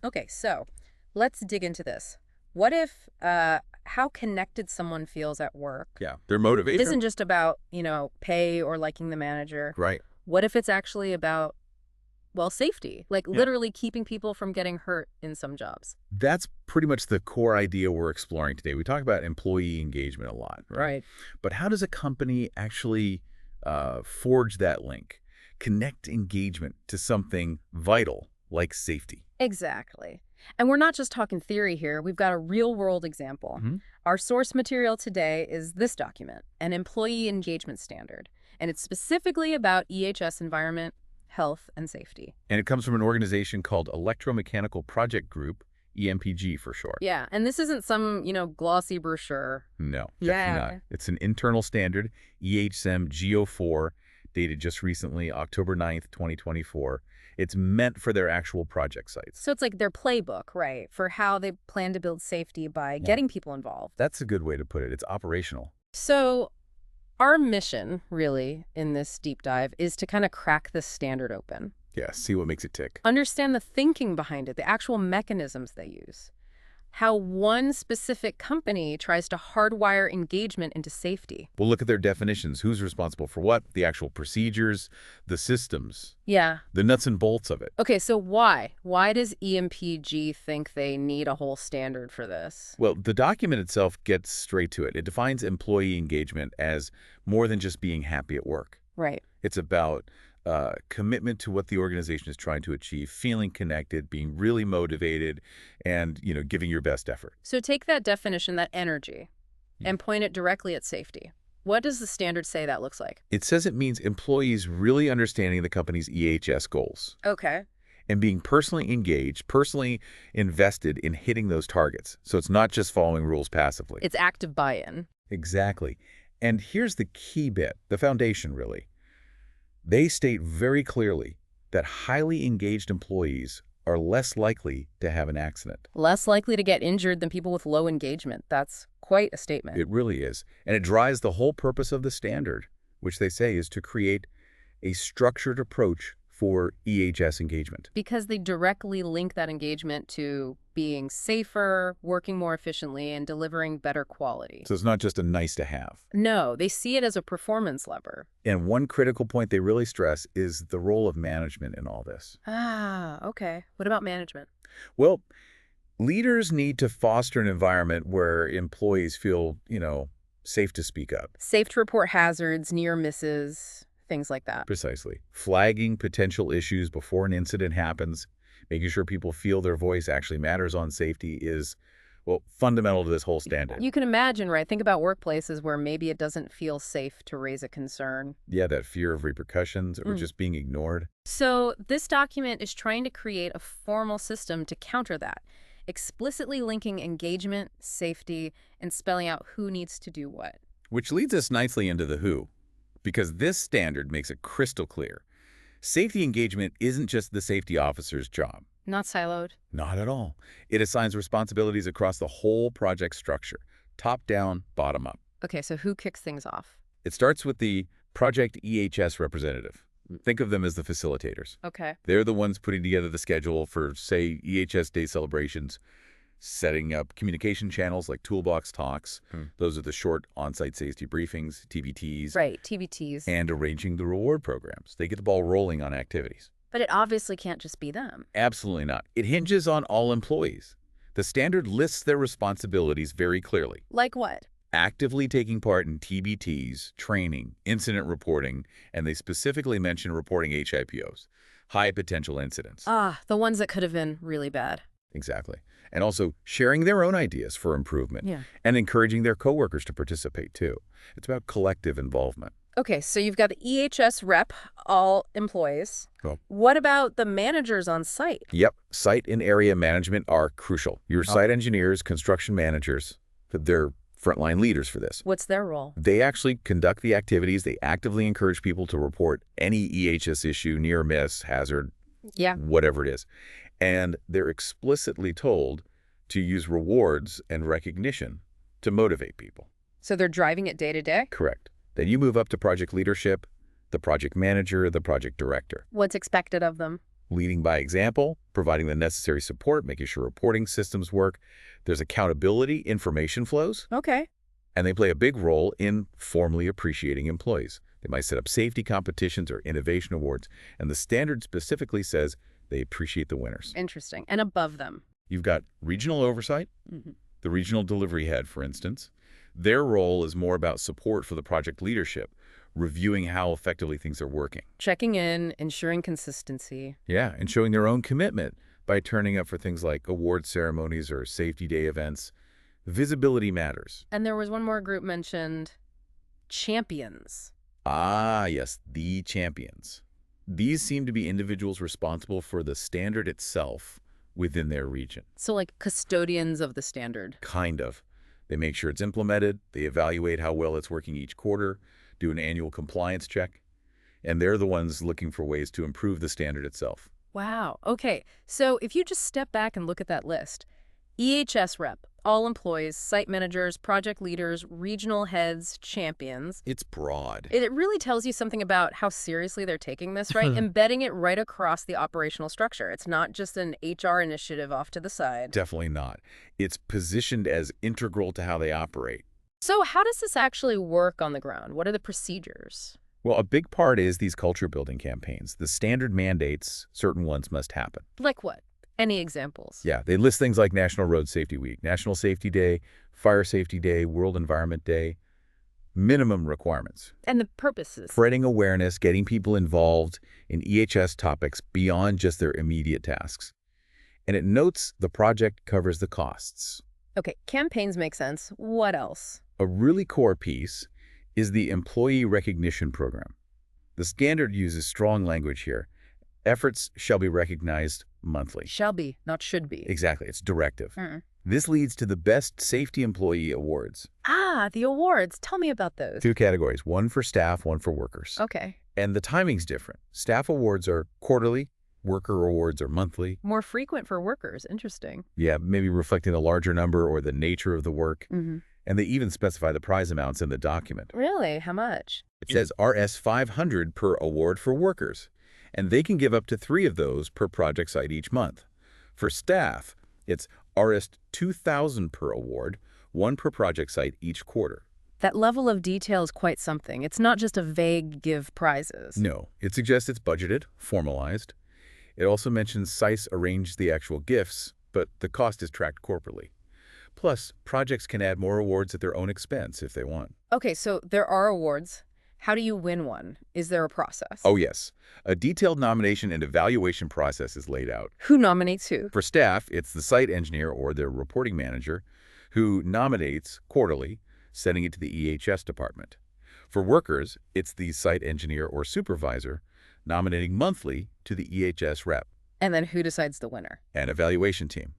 Okay, so let's dig into this. What if how connected someone feels at work Yeah, their motivation. isn't just about, pay or liking the manager? Right. What if it's actually about, well, safety, like Yeah. literally keeping people from getting hurt in some jobs? That's pretty much the core idea we're exploring today. We talk about employee engagement a lot, right? Right. But how does a company actually forge that link, connect engagement to something vital like safety? Exactly. And we're not just talking theory here. We've got a real-world example. Hmm. Our source material today is this document, an employee engagement standard, and it's specifically about EHS environment, health, and safety. And it comes from an organization called Electromechanical Project Group, EMPG for short. Yeah, and this isn't some, glossy brochure. No, definitely not. Yeah. It's an internal standard, EHM GO4, dated just recently, October 9th, 2024. It's meant for their actual project sites. So it's like their playbook, right, for how they plan to build safety by Yeah. getting people involved. That's a good way to put it. It's operational. So our mission, really, in this deep dive is to kind of crack this standard open. Yeah, see what makes it tick. Understand the thinking behind it, the actual mechanisms they use. How one specific company tries to hardwire engagement into safety. We'll look at their definitions. Who's responsible for what, the actual procedures, the systems, Yeah. the nuts and bolts of it. Okay, so why? Why does EMPG think they need a whole standard for this? Well, the document itself gets straight to it. It defines employee engagement as more than just being happy at work. Right. It's about commitment to what the organization is trying to achieve, feeling connected, being really motivated, and, giving your best effort. So take that definition, that energy, and point it directly at safety. What does the standard say that looks like? It says it means employees really understanding the company's EHS goals Okay. and being personally engaged, personally invested in hitting those targets. So it's not just following rules passively. It's active buy-in. Exactly. And here's the key bit, the foundation, really. They state very clearly that highly engaged employees are less likely to have an accident. Less likely to get injured than people with low engagement. That's quite a statement. It really is. And it drives the whole purpose of the standard, which they say is to create a structured approach for EHS engagement. Because they directly link that engagement to being safer, working more efficiently, and delivering better quality. So it's not just a nice to have. No, they see it as a performance lever. And one critical point they really stress is the role of management in all this. Ah, okay. What about management? Well, leaders need to foster an environment where employees feel, safe to speak up. Safe to report hazards, near misses, things like that. Precisely. Flagging potential issues before an incident happens, making sure people feel their voice actually matters on safety is, well, fundamental to this whole standard. You can imagine, right? Think about workplaces where maybe it doesn't feel safe to raise a concern. Yeah, that fear of repercussions or just being ignored. So this document is trying to create a formal system to counter that, explicitly linking engagement, safety, and spelling out who needs to do what. Which leads us nicely into the who, because this standard makes it crystal clear. Safety engagement isn't just the safety officer's job. Not siloed. Not at all. It assigns responsibilities across the whole project structure, top down, bottom up. Okay, so who kicks things off? It starts with the project EHS representative. Think of them as the facilitators. Okay. They're the ones putting together the schedule for, say, EHS Day celebrations, setting up communication channels like toolbox talks. Those are the short on-site safety briefings, TBTs. Right, TBTs. And arranging the reward programs. They get the ball rolling on activities. But it obviously can't just be them. Absolutely not. It hinges on all employees. The standard lists their responsibilities very clearly. Like what? Actively taking part in TBTs, training, incident reporting, and they specifically mention reporting HIPOs, high potential incidents. Ah, the ones that could have been really bad. Exactly. And also sharing their own ideas for improvement. Yeah. And encouraging their coworkers to participate too. It's about collective involvement. Okay, so you've got the EHS rep, all employees. Oh. What about the managers on site? Yep. Site and area management are crucial. Your site engineers, construction managers, they're frontline leaders for this. What's their role? They actually conduct the activities. They actively encourage people to report any EHS issue, near miss, hazard, Yeah. whatever it is. And they're explicitly told to use rewards and recognition to motivate people. So they're driving it day to day? Correct. Then you move up to project leadership, the project manager, the project director. What's expected of them? Leading by example, providing the necessary support, making sure reporting systems work. There's accountability, information flows, Okay. and they play a big role in formally appreciating employees. They might set up safety competitions or innovation awards, and the standard specifically says they appreciate the winners. Interesting. And above them. You've got regional oversight, Mhm. the regional delivery head, for instance. Their role is more about support for the project leadership, reviewing how effectively things are working. Checking in, ensuring consistency. Yeah, and showing their own commitment by turning up for things like award ceremonies or safety day events. Visibility matters. And there was one more group mentioned, champions. Ah, yes, the champions. These seem to be individuals responsible for the standard itself within their region. So like custodians of the standard. Kind of. They make sure it's implemented, they evaluate how well it's working each quarter, do an annual compliance check, and they're the ones looking for ways to improve the standard itself. Wow. Okay. So if you just step back and look at that list, EHS rep, all employees, site managers, project leaders, regional heads, champions. It's broad. It really tells you something about how seriously they're taking this, right? Embedding it right across the operational structure. It's not just an HR initiative off to the side. Definitely not. It's positioned as integral to how they operate. So how does this actually work on the ground? What are the procedures? Well, a big part is these culture-building campaigns. The standard mandates, certain ones must happen. Like what? Any examples? Yeah, they list things like National Road Safety Week, National Safety Day, Fire Safety Day, World Environment Day. Minimum requirements. And the purposes? Spreading awareness, getting people involved in EHS topics beyond just their immediate tasks. And it notes the project covers the costs. Okay, campaigns make sense. What else? A really core piece is the Employee Recognition Program. The standard uses strong language here. Efforts shall be recognized monthly. Shall be, not should be. Exactly, it's directive. Mm. This leads to the Best Safety Employee Awards. Ah, the awards. Tell me about those. 2 categories, one for staff, one for workers. Okay. And the timing's different. Staff awards are quarterly, worker awards are monthly. More frequent for workers. Interesting. Yeah, maybe reflecting the larger number or the nature of the work. Mm-hmm. And they even specify the prize amounts in the document. Really? How much? It says RS 500 per award for workers, and they can give up to 3 of those per project site each month. For staff, it's RS 2,000 per award, 1 per project site each quarter. That level of detail is quite something. It's not just a vague give prizes. No, it suggests it's budgeted, formalized. It also mentions sites arrange the actual gifts, but the cost is tracked corporately. Plus, projects can add more awards at their own expense if they want. Okay, so there are awards. How do you win one? Is there a process? Oh, yes. A detailed nomination and evaluation process is laid out. Who nominates who? For staff, it's the site engineer or their reporting manager who nominates quarterly, sending it to the EHS department. For workers, it's the site engineer or supervisor nominating monthly to the EHS rep. And then who decides the winner? An evaluation team.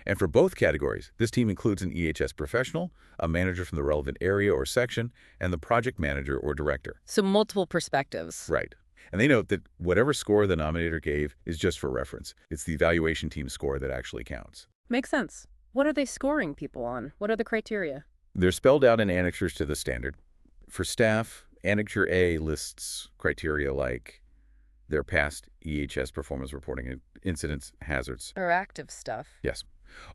And for both categories, this team includes an EHS professional, a manager from the relevant area or section, and the project manager or director. So multiple perspectives. Right. And they note that whatever score the nominator gave is just for reference. It's the evaluation team score that actually counts. Makes sense. What are they scoring people on? What are the criteria? They're spelled out in annexures to the standard. For staff, Annexure A lists criteria like their past EHS performance reporting incidents, hazards. Or active stuff. Yes.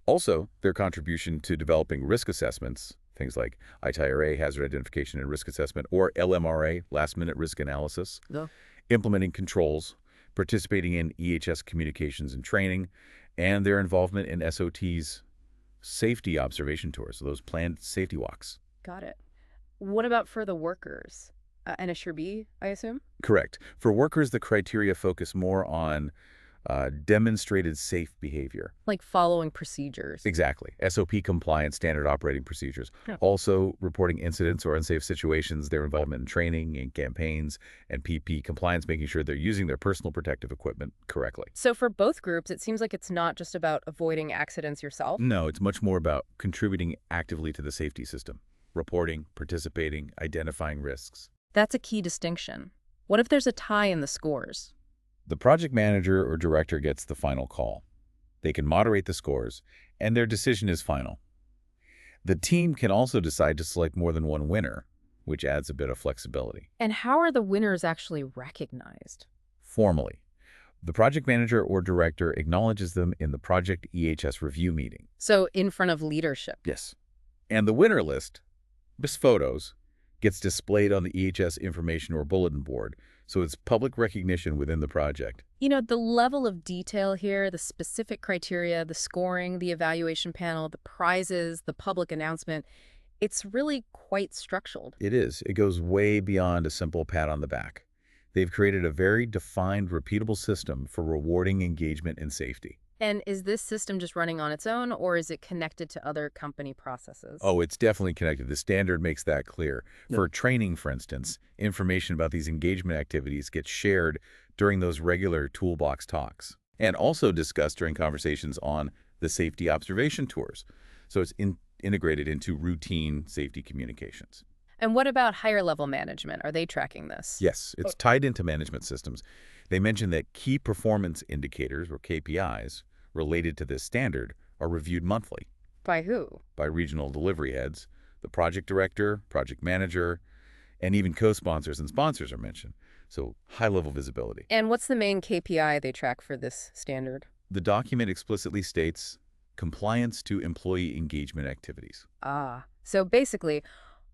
Also, their contribution to developing risk assessments, things like ITRA, hazard identification and risk assessment, or LMRA, last-minute risk analysis, implementing controls, participating in EHS communications and training, and their involvement in SOT's safety observation tours, so those planned safety walks. Got it. What about for the workers? Annexure B, I assume? Correct. For workers, the criteria focus more on demonstrated safe behavior. Like following procedures. Exactly. SOP compliance, standard operating procedures. Yeah. Also reporting incidents or unsafe situations, their involvement in training and campaigns, and PP compliance, making sure they're using their personal protective equipment correctly. So for both groups, it seems like it's not just about avoiding accidents yourself. No, it's much more about contributing actively to the safety system. Reporting, participating, identifying risks. That's a key distinction. What if there's a tie in the scores? The project manager or director gets the final call. They can moderate the scores, and their decision is final. The team can also decide to select more than one winner, which adds a bit of flexibility. And how are the winners actually recognized? Formally, The project manager or director acknowledges them in the project EHS review meeting. So in front of leadership. Yes. And the winner list, just photos, gets displayed on the EHS information or bulletin board, so it's public recognition within the project. You know, the level of detail here, the specific criteria, the scoring, the evaluation panel, the prizes, the public announcement, it's really quite structured. It is. It goes way beyond a simple pat on the back. They've created a very defined, repeatable system for rewarding engagement and safety. And is this system just running on its own, or is it connected to other company processes? Oh, it's definitely connected. The standard makes that clear. For training, for instance, information about these engagement activities gets shared during those regular toolbox talks and also discussed during conversations on the safety observation tours. So it's integrated into routine safety communications. And what about higher level management? Are they tracking this? Yes, it's tied into management systems. They mention that key performance indicators, or KPIs, related to this standard are reviewed monthly. By who? By regional delivery heads, the project director, project manager, and even co-sponsors and sponsors are mentioned. So high-level visibility. And what's the main KPI they track for this standard? The document explicitly states compliance to employee engagement activities. Ah, so basically,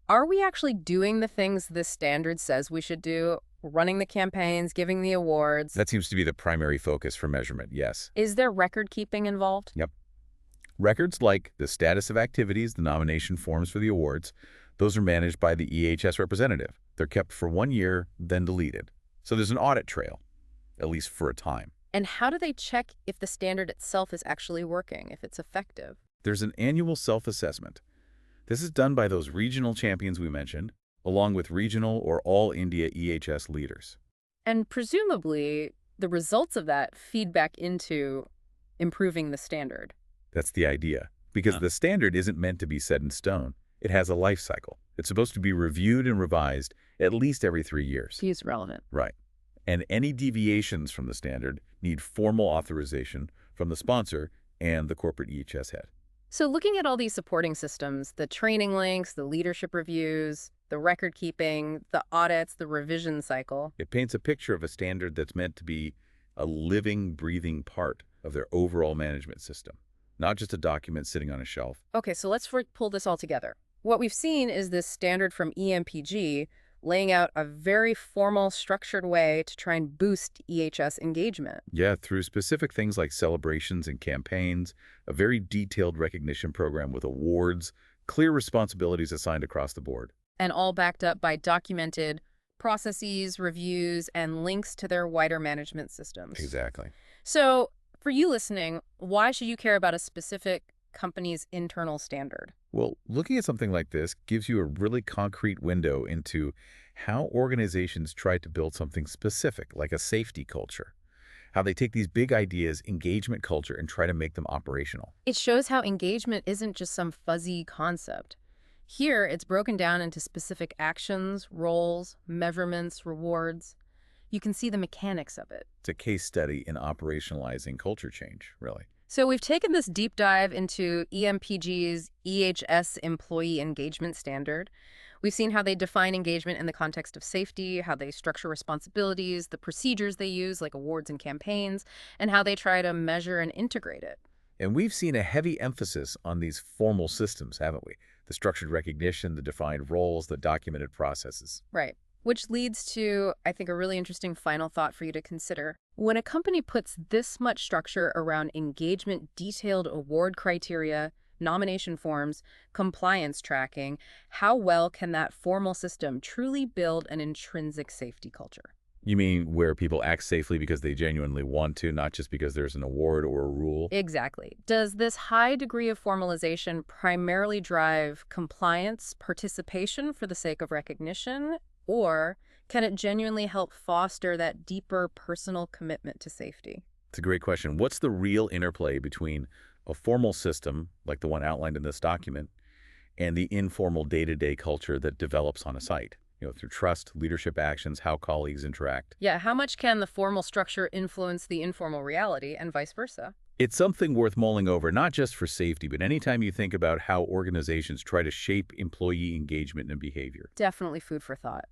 are we actually doing the things this standard says we should do? Running the campaigns, giving the awards? That seems to be the primary focus for measurement, yes. Is there record keeping involved? Yep. Records like the status of activities, the nomination forms for the awards, those are managed by the EHS representative. They're kept for 1 year, then deleted. So there's an audit trail, at least for a time. And how do they check if the standard itself is actually working, if it's effective? There's an annual self-assessment. This is done by those regional champions we mentioned, along with regional or all India EHS leaders. And presumably, the results of that feed back into improving the standard. That's the idea. Because the standard isn't meant to be set in stone. It has a life cycle. It's supposed to be reviewed and revised at least every 3 years. He's relevant. Right. And any deviations from the standard need formal authorization from the sponsor and the corporate EHS head. So looking at all these supporting systems, the training links, the leadership reviews, the record keeping, the audits, the revision cycle. It paints a picture of a standard that's meant to be a living, breathing part of their overall management system, not just a document sitting on a shelf. Okay, so let's pull this all together. What we've seen is this standard from EMPG laying out a very formal, structured way to try and boost EHS engagement. Yeah, through specific things like celebrations and campaigns, a very detailed recognition program with awards, clear responsibilities assigned across the board. And all backed up by documented processes, reviews, and links to their wider management systems. Exactly. So for you listening, why should you care about a specific company's internal standard? Well, looking at something like this gives you a really concrete window into how organizations try to build something specific, like a safety culture. How they take these big ideas, engagement culture, and try to make them operational. It shows how engagement isn't just some fuzzy concept. Here, it's broken down into specific actions, roles, measurements, rewards. You can see the mechanics of it. It's a case study in operationalizing culture change, really. So we've taken this deep dive into EMPG's EHS Employee Engagement Standard. We've seen how they define engagement in the context of safety, how they structure responsibilities, the procedures they use, like awards and campaigns, and how they try to measure and integrate it. And we've seen a heavy emphasis on these formal systems, haven't we? The structured recognition, the defined roles, the documented processes. Right. Which leads to, I think, a really interesting final thought for you to consider. When a company puts this much structure around engagement, detailed award criteria, nomination forms, compliance tracking, how well can that formal system truly build an intrinsic safety culture? You mean where people act safely because they genuinely want to, not just because there's an award or a rule? Exactly. Does this high degree of formalization primarily drive compliance, participation for the sake of recognition, or can it genuinely help foster that deeper personal commitment to safety? It's a great question. What's the real interplay between a formal system, like the one outlined in this document, and the informal day-to-day culture that develops on a site? Through trust, leadership actions, how colleagues interact. Yeah, how much can the formal structure influence the informal reality and vice versa? It's something worth mulling over, not just for safety, but anytime you think about how organizations try to shape employee engagement and behavior. Definitely food for thought.